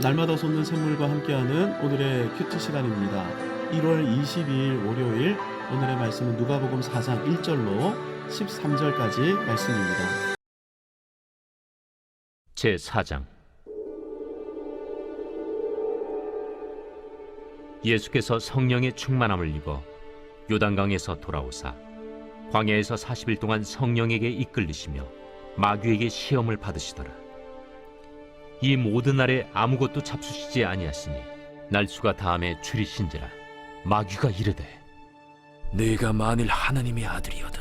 날마다 솟는 샘물과 함께하는 오늘의 큐티 시간입니다. 1월 22일 월요일 오늘의 말씀은 누가복음 4장 1절로 13절까지 말씀입니다. 제4장. 예수께서 성령의 충만함을 입어 요단강에서 돌아오사 광야에서 40일 동안 성령에게 이끌리시며 마귀에게 시험을 받으시더라. 이 모든 날에 아무것도 잡수시지 아니하시니 날수가 다함에 줄이신지라. 마귀가 이르되 네가 만일 하나님의 아들이거든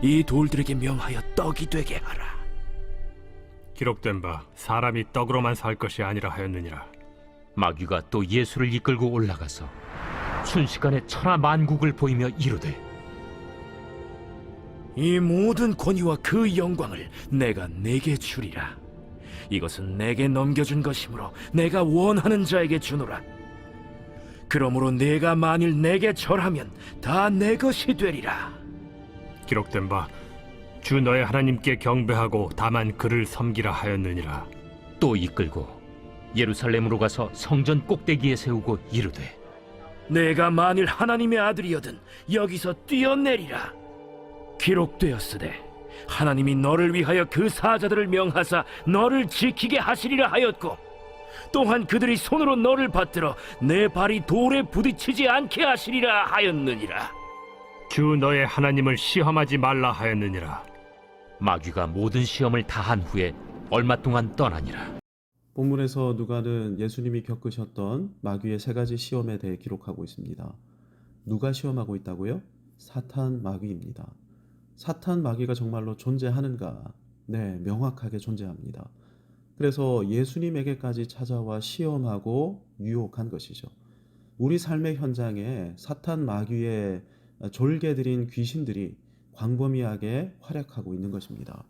이 돌들에게 명하여 떡이 되게 하라. 기록된 바 사람이 떡으로만 살 것이 아니라 하였느니라. 마귀가 또 예수를 이끌고 올라가서 순식간에 천하 만국을 보이며 이르되 이 모든 권위와 그 영광을 내가 네게 주리라. 이것은 내게 넘겨준 것이므로 내가 원하는 자에게 주노라. 그러므로 네가 만일 내게 절하면 다 내 것이 되리라. 기록된 바 주 너의 하나님께 경배하고 다만 그를 섬기라 하였느니라. 또 이끌고 예루살렘으로 가서 성전 꼭대기에 세우고 이르되 내가 만일 하나님의 아들이거든 여기서 뛰어내리라. 기록되었으되 하나님이 너를 위하여 그 사자들을 명하사 너를 지키게 하시리라 하였고 또한 그들이 손으로 너를 받들어 내 발이 돌에 부딪히지 않게 하시리라 하였느니라. 주 너의 하나님을 시험하지 말라 하였느니라. 마귀가 모든 시험을 다한 후에 얼마 동안 떠나니라. 본문에서 누가는 예수님이 겪으셨던 마귀의 세 가지 시험에 대해 기록하고 있습니다. 누가 시험하고 있다고요? 사탄 마귀입니다. 사탄 마귀가 정말로 존재하는가? 네, 명확하게 존재합니다. 그래서 예수님에게까지 찾아와 시험하고 유혹한 것이죠. 우리 삶의 현장에 사탄 마귀의 졸개들인 귀신들이 광범위하게 활약하고 있는 것입니다.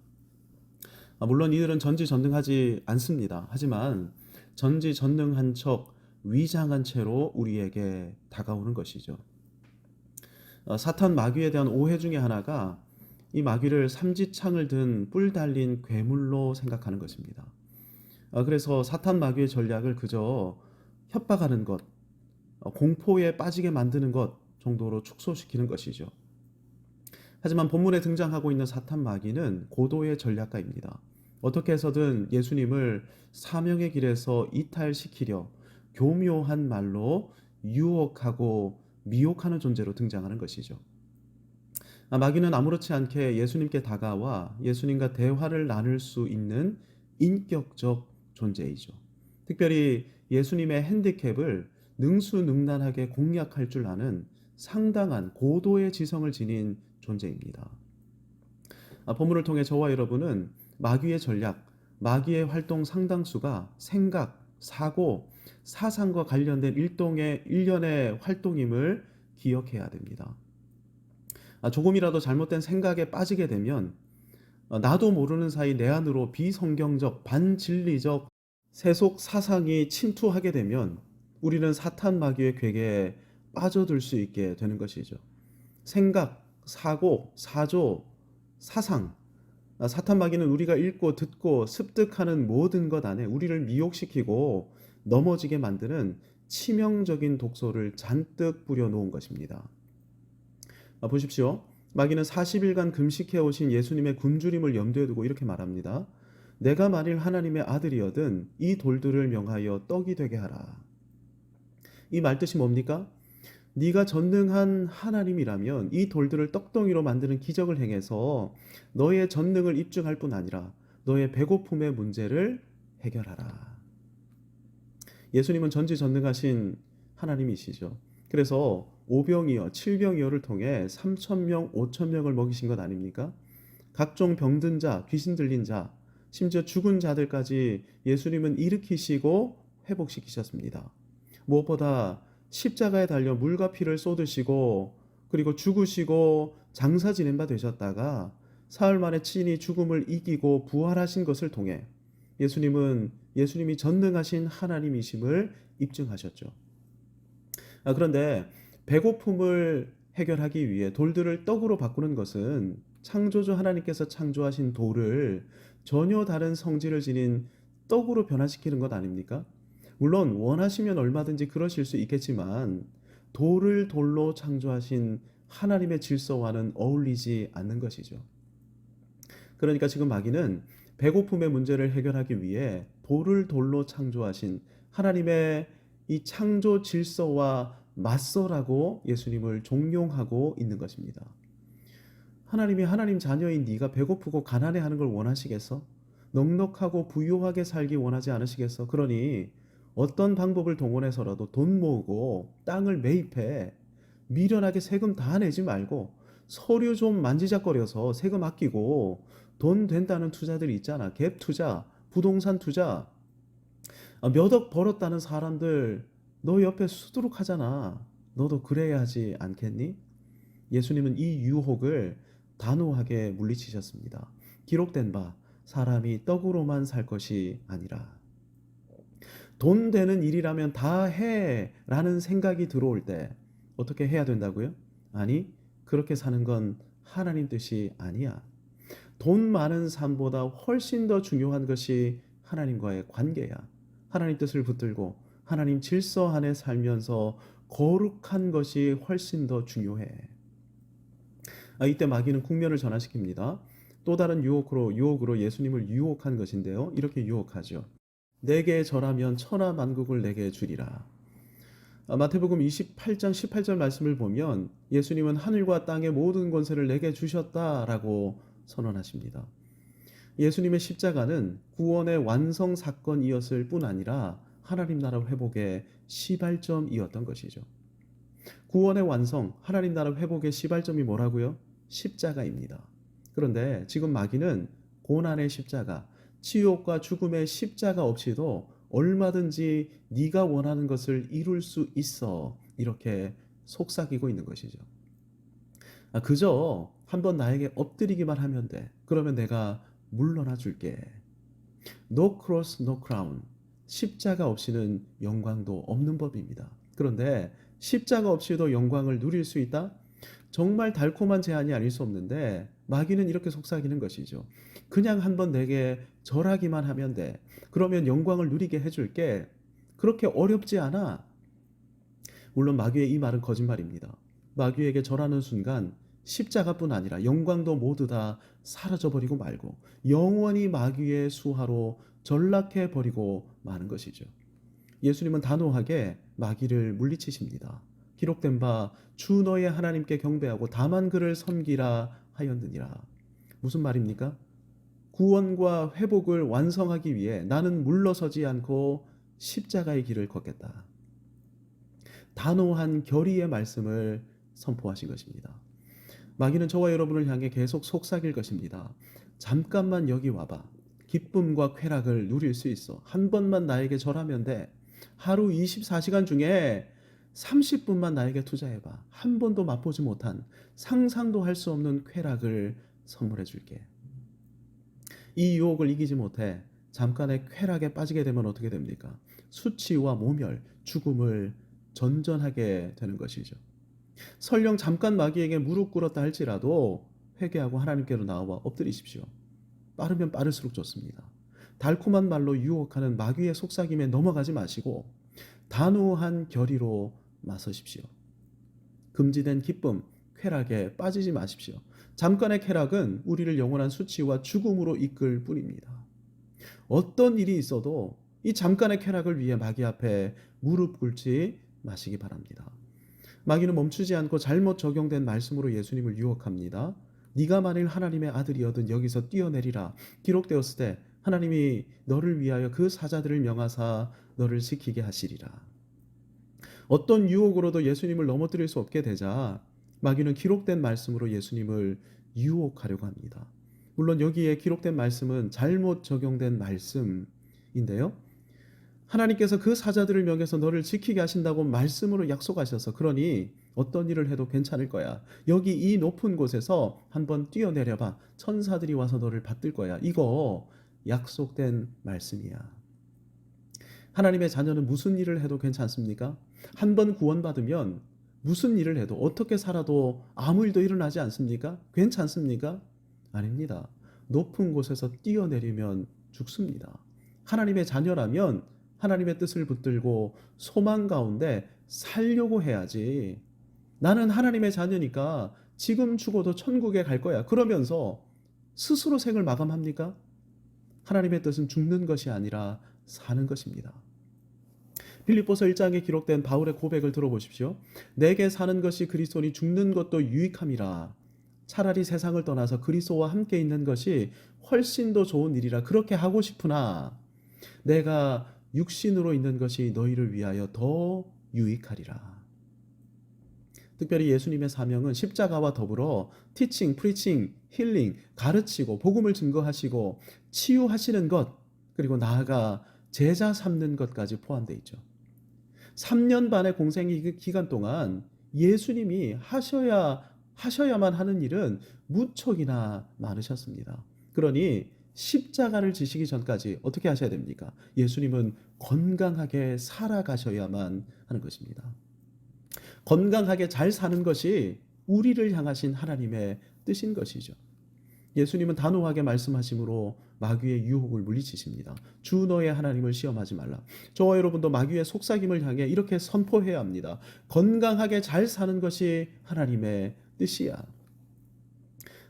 물론 이들은 전지전능하지 않습니다. 하지만 전지전능한 척 위장한 채로 우리에게 다가오는 것이죠. 사탄 마귀에 대한 오해 중에 하나가 이 마귀를 삼지창을 든 뿔 달린 괴물로 생각하는 것입니다. 그래서 사탄 마귀의 전략을 그저 협박하는 것, 공포에 빠지게 만드는 것 정도로 축소시키는 것이죠. 하지만 본문에 등장하고 있는 사탄 마귀는 고도의 전략가입니다. 어떻게 해서든 예수님을 사명의 길에서 이탈시키려 교묘한 말로 유혹하고 미혹하는 존재로 등장하는 것이죠. 마귀는 아무렇지 않게 예수님께 다가와 예수님과 대화를 나눌 수 있는 인격적 존재이죠. 특별히 예수님의 핸디캡을 능수능란하게 공략할 줄 아는 상당한 고도의 지성을 지닌 존재입니다. 본문을 통해 저와 여러분은 마귀의 전략, 마귀의 활동 상당수가 생각, 사고, 사상과 관련된 일련의 활동임을 기억해야 됩니다. 조금이라도 잘못된 생각에 빠지게 되면 나도 모르는 사이 내 안으로 비성경적, 반진리적 세속 사상이 침투하게 되면 우리는 사탄 마귀의 궤계에 빠져들 수 있게 되는 것이죠. 생각, 사고, 사조, 사상, 사탄 마귀는 우리가 읽고 듣고 습득하는 모든 것 안에 우리를 미혹시키고 넘어지게 만드는 치명적인 독소를 잔뜩 뿌려놓은 것입니다. 보십시오. 마귀는 40일간 금식해 오신 예수님의 굶주림을 염두에 두고 이렇게 말합니다. 내가 만일 하나님의 아들이거든 이 돌들을 명하여 떡이 되게 하라. 이 말뜻이 뭡니까? 네가 전능한 하나님이라면 이 돌들을 떡덩이로 만드는 기적을 행해서 너의 전능을 입증할 뿐 아니라 너의 배고픔의 문제를 해결하라. 예수님은 전지전능하신 하나님이시죠. 그래서 오병이어, 칠병이어를 통해 3,000명, 5,000명을 먹이신 것 아닙니까? 각종 병든 자, 귀신 들린 자, 심지어 죽은 자들까지 예수님은 일으키시고 회복시키셨습니다. 무엇보다 십자가에 달려 물과 피를 쏟으시고 그리고 죽으시고 장사 지낸 바 되셨다가 사흘 만에 친히 죽음을 이기고 부활하신 것을 통해 예수님이 전능하신 하나님이심을 입증하셨죠. 그런데 배고픔을 해결하기 위해 돌들을 떡으로 바꾸는 것은 창조주 하나님께서 창조하신 돌을 전혀 다른 성질을 지닌 떡으로 변화시키는 것 아닙니까? 물론 원하시면 얼마든지 그러실 수 있겠지만 돌을 돌로 창조하신 하나님의 질서와는 어울리지 않는 것이죠. 그러니까 지금 마귀는 배고픔의 문제를 해결하기 위해 돌을 돌로 창조하신 하나님의 이 창조 질서와 맞서라고 예수님을 종용하고 있는 것입니다. 하나님이 하나님 자녀인 네가 배고프고 가난해하는 걸 원하시겠어? 넉넉하고 부유하게 살기 원하지 않으시겠어? 그러니 어떤 방법을 동원해서라도 돈 모으고 땅을 매입해 미련하게 세금 다 내지 말고 서류 좀 만지작거려서 세금 아끼고 돈 된다는 투자들이 있잖아. 갭 투자, 부동산 투자. 몇 억 벌었다는 사람들 너 옆에 수두룩하잖아. 너도 그래야 하지 않겠니? 예수님은 이 유혹을 단호하게 물리치셨습니다. 기록된 바 사람이 떡으로만 살 것이 아니라. 돈 되는 일이라면 다 해 라는 생각이 들어올 때 어떻게 해야 된다고요? 아니, 그렇게 사는 건 하나님 뜻이 아니야. 돈 많은 삶보다 훨씬 더 중요한 것이 하나님과의 관계야. 하나님 뜻을 붙들고 하나님 질서 안에 살면서 거룩한 것이 훨씬 더 중요해. 이때 마귀는 국면을 전환시킵니다. 또 다른 유혹으로 예수님을 유혹한 것인데요. 이렇게 유혹하죠. 내게 절하면 천하 만국을 내게 주리라. 마태복음 28장 18절 말씀을 보면 예수님은 하늘과 땅의 모든 권세를 내게 주셨다라고 선언하십니다. 예수님의 십자가는 구원의 완성 사건이었을 뿐 아니라 하나님 나라 회복의 시발점이었던 것이죠. 구원의 완성, 하나님 나라 회복의 시발점이 뭐라고요? 십자가입니다. 그런데 지금 마귀는 고난의 십자가, 치욕과 죽음의 십자가 없이도 얼마든지 네가 원하는 것을 이룰 수 있어, 이렇게 속삭이고 있는 것이죠. 그저 한번 나에게 엎드리기만 하면 돼. 그러면 내가 물러나 줄게. No cross, no crown. 십자가 없이는 영광도 없는 법입니다. 그런데 십자가 없이도 영광을 누릴 수 있다? 정말 달콤한 제안이 아닐 수 없는데 마귀는 이렇게 속삭이는 것이죠. 그냥 한번 내게 절하기만 하면 돼. 그러면 영광을 누리게 해줄게. 그렇게 어렵지 않아. 물론 마귀의 이 말은 거짓말입니다. 마귀에게 절하는 순간 십자가뿐 아니라 영광도 모두 다 사라져버리고 말고 영원히 마귀의 수하로 전락해버리고 마는 것이죠. 예수님은 단호하게 마귀를 물리치십니다. 기록된 바 주 너의 하나님께 경배하고 다만 그를 섬기라 하였느니라. 무슨 말입니까? 구원과 회복을 완성하기 위해 나는 물러서지 않고 십자가의 길을 걷겠다. 단호한 결의의 말씀을 선포하신 것입니다. 마귀는 저와 여러분을 향해 계속 속삭일 것입니다. 잠깐만 여기 와봐. 기쁨과 쾌락을 누릴 수 있어. 한 번만 나에게 절하면 돼. 하루 24시간 중에 30분만 나에게 투자해봐. 한 번도 맛보지 못한 상상도 할 수 없는 쾌락을 선물해 줄게. 이 유혹을 이기지 못해 잠깐의 쾌락에 빠지게 되면 어떻게 됩니까? 수치와 모멸, 죽음을 전전하게 되는 것이죠. 설령 잠깐 마귀에게 무릎 꿇었다 할지라도 회개하고 하나님께로 나와 엎드리십시오. 빠르면 빠를수록 좋습니다. 달콤한 말로 유혹하는 마귀의 속삭임에 넘어가지 마시고 단호한 결의로 나서십시오. 금지된 기쁨, 쾌락에 빠지지 마십시오. 잠깐의 쾌락은 우리를 영원한 수치와 죽음으로 이끌 뿐입니다. 어떤 일이 있어도 이 잠깐의 쾌락을 위해 마귀 앞에 무릎 꿇지 마시기 바랍니다. 마귀는 멈추지 않고 잘못 적용된 말씀으로 예수님을 유혹합니다. 네가 만일 하나님의 아들이어든 여기서 뛰어내리라. 기록되었을 때 하나님이 너를 위하여 그 사자들을 명하사 너를 지키게 하시리라. 어떤 유혹으로도 예수님을 넘어뜨릴 수 없게 되자 마귀는 기록된 말씀으로 예수님을 유혹하려고 합니다. 물론 여기에 기록된 말씀은 잘못 적용된 말씀인데요. 하나님께서 그 사자들을 명해서 너를 지키게 하신다고 말씀으로 약속하셔서 그러니 어떤 일을 해도 괜찮을 거야. 여기 이 높은 곳에서 한번 뛰어내려봐. 천사들이 와서 너를 받들 거야. 이거 약속된 말씀이야. 하나님의 자녀는 무슨 일을 해도 괜찮습니까? 한번 구원받으면 무슨 일을 해도 어떻게 살아도 아무 일도 일어나지 않습니까? 괜찮습니까? 아닙니다. 높은 곳에서 뛰어내리면 죽습니다. 하나님의 자녀라면 하나님의 뜻을 붙들고 소망 가운데 살려고 해야지. 나는 하나님의 자녀니까 지금 죽어도 천국에 갈 거야. 그러면서 스스로 생을 마감합니까? 하나님의 뜻은 죽는 것이 아니라 사는 것입니다. 빌립보서 1장에 기록된 바울의 고백을 들어보십시오. 내게 사는 것이 그리스도니 죽는 것도 유익함이라. 차라리 세상을 떠나서 그리스도와 함께 있는 것이 훨씬 더 좋은 일이라. 그렇게 하고 싶으나 내가 육신으로 있는 것이 너희를 위하여 더 유익하리라. 특별히 예수님의 사명은 십자가와 더불어 티칭, 프리칭, 힐링, 가르치고 복음을 증거하시고 치유하시는 것, 그리고 나아가 제자 삼는 것까지 포함되어 있죠. 3년 반의 공생 기간 동안 예수님이 하셔야만 하는 일은 무척이나 많으셨습니다. 그러니 십자가를 지시기 전까지 어떻게 하셔야 됩니까? 예수님은 건강하게 살아가셔야만 하는 것입니다. 건강하게 잘 사는 것이 우리를 향하신 하나님의 뜻인 것이죠. 예수님은 단호하게 말씀하심으로 마귀의 유혹을 물리치십니다. 주 너의 하나님을 시험하지 말라. 저와 여러분도 마귀의 속삭임을 향해 이렇게 선포해야 합니다. 건강하게 잘 사는 것이 하나님의 뜻이야.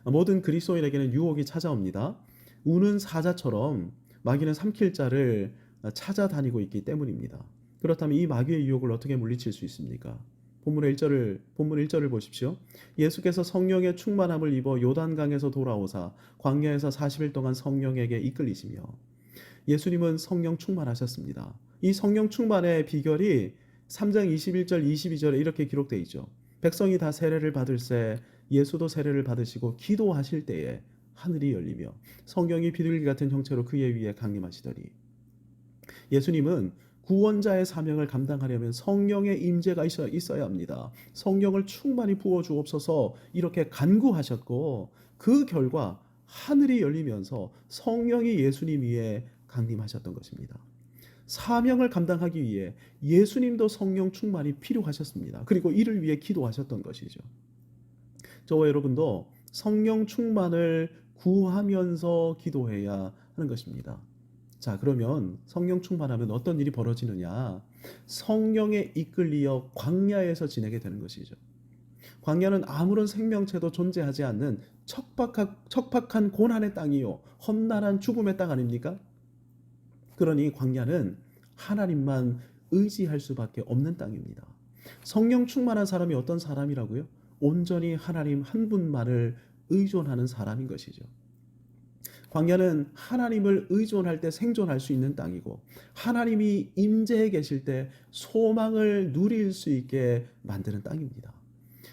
모든 그리스도인에게는 유혹이 찾아옵니다. 우는 사자처럼 마귀는 삼킬 자를 찾아다니고 있기 때문입니다. 그렇다면 이 마귀의 유혹을 어떻게 물리칠 수 있습니까? 본문 1절을 보십시오. 예수께서 성령의 충만함을 입어 요단강에서 돌아오사 광야에서 40일 동안 성령에게 이끌리시며. 예수님은 성령 충만하셨습니다. 이 성령 충만의 비결이 3장 21절 22절에 이렇게 기록되어 있죠. 백성이 다 세례를 받을새 예수도 세례를 받으시고 기도하실 때에 하늘이 열리며 성령이 비둘기 같은 형체로 그의 위에 강림하시더니. 예수님은 구원자의 사명을 감당하려면 성령의 임재가 있어야 합니다. 성령을 충만히 부어주옵소서 이렇게 간구하셨고, 그 결과 하늘이 열리면서 성령이 예수님 위에 강림하셨던 것입니다. 사명을 감당하기 위해 예수님도 성령 충만이 필요하셨습니다. 그리고 이를 위해 기도하셨던 것이죠. 저와 여러분도 성령 충만을 구하면서 기도해야 하는 것입니다. 자, 그러면 성령 충만하면 어떤 일이 벌어지느냐? 성령에 이끌리어 광야에서 지내게 되는 것이죠. 광야는 아무런 생명체도 존재하지 않는 척박한 고난의 땅이요, 험난한 죽음의 땅 아닙니까? 그러니 광야는 하나님만 의지할 수밖에 없는 땅입니다. 성령 충만한 사람이 어떤 사람이라고요? 온전히 하나님 한 분만을 의존하는 사람인 것이죠. 광야는 하나님을 의존할 때 생존할 수 있는 땅이고, 하나님이 임재해 계실 때 소망을 누릴 수 있게 만드는 땅입니다.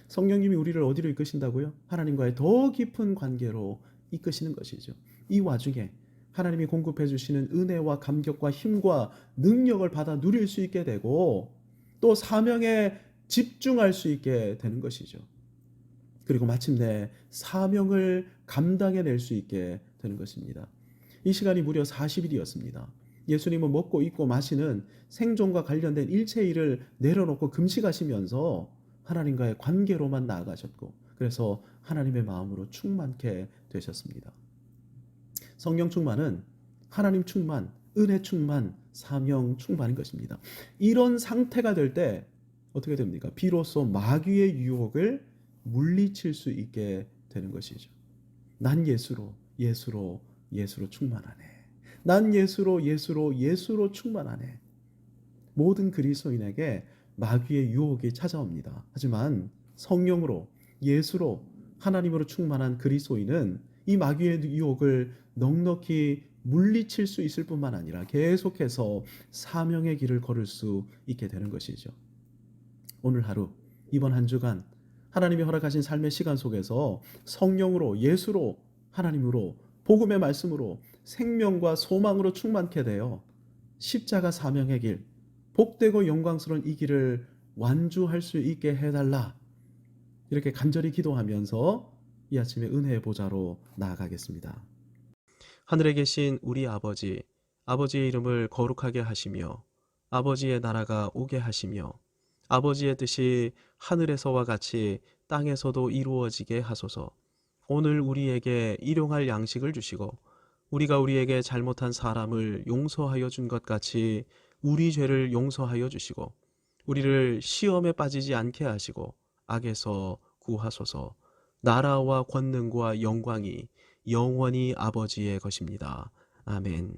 성령님이 우리를 어디로 이끄신다고요? 하나님과의 더 깊은 관계로 이끄시는 것이죠. 이 와중에 하나님이 공급해 주시는 은혜와 감격과 힘과 능력을 받아 누릴 수 있게 되고, 또 사명에 집중할 수 있게 되는 것이죠. 그리고 마침내 사명을 감당해낼 수 있게 되는 것입니다. 이 시간이 무려 40일이었습니다. 예수님은 먹고 입고 마시는 생존과 관련된 일체 일을 내려놓고 금식하시면서 하나님과의 관계로만 나아가셨고, 그래서 하나님의 마음으로 충만케 되셨습니다. 성령 충만은 하나님 충만, 은혜 충만, 사명 충만인 것입니다. 이런 상태가 될 때 어떻게 됩니까? 비로소 마귀의 유혹을 물리칠 수 있게 되는 것이죠. 난 예수로 충만하네. 난 예수로 충만하네. 모든 그리스도인에게 마귀의 유혹이 찾아옵니다. 하지만 성령으로, 예수로, 하나님으로 충만한 그리스도인은 이 마귀의 유혹을 넉넉히 물리칠 수 있을 뿐만 아니라 계속해서 사명의 길을 걸을 수 있게 되는 것이죠. 오늘 하루, 이번 한 주간 하나님이 허락하신 삶의 시간 속에서 성령으로, 예수로, 하나님으로, 복음의 말씀으로 생명과 소망으로 충만케 되어 십자가 사명의 길, 복되고 영광스러운 이 길을 완주할 수 있게 해달라. 이렇게 간절히 기도하면서 이 아침에 은혜의 보좌로 나아가겠습니다. 하늘에 계신 우리 아버지, 아버지의 이름을 거룩하게 하시며 아버지의 나라가 오게 하시며 아버지의 뜻이 하늘에서와 같이 땅에서도 이루어지게 하소서. 오늘 우리에게 일용할 양식을 주시고 우리가 우리에게 잘못한 사람을 용서하여 준 것 같이 우리 죄를 용서하여 주시고 우리를 시험에 빠지지 않게 하시고 악에서 구하소서. 나라와 권능과 영광이 영원히 아버지의 것입니다. 아멘.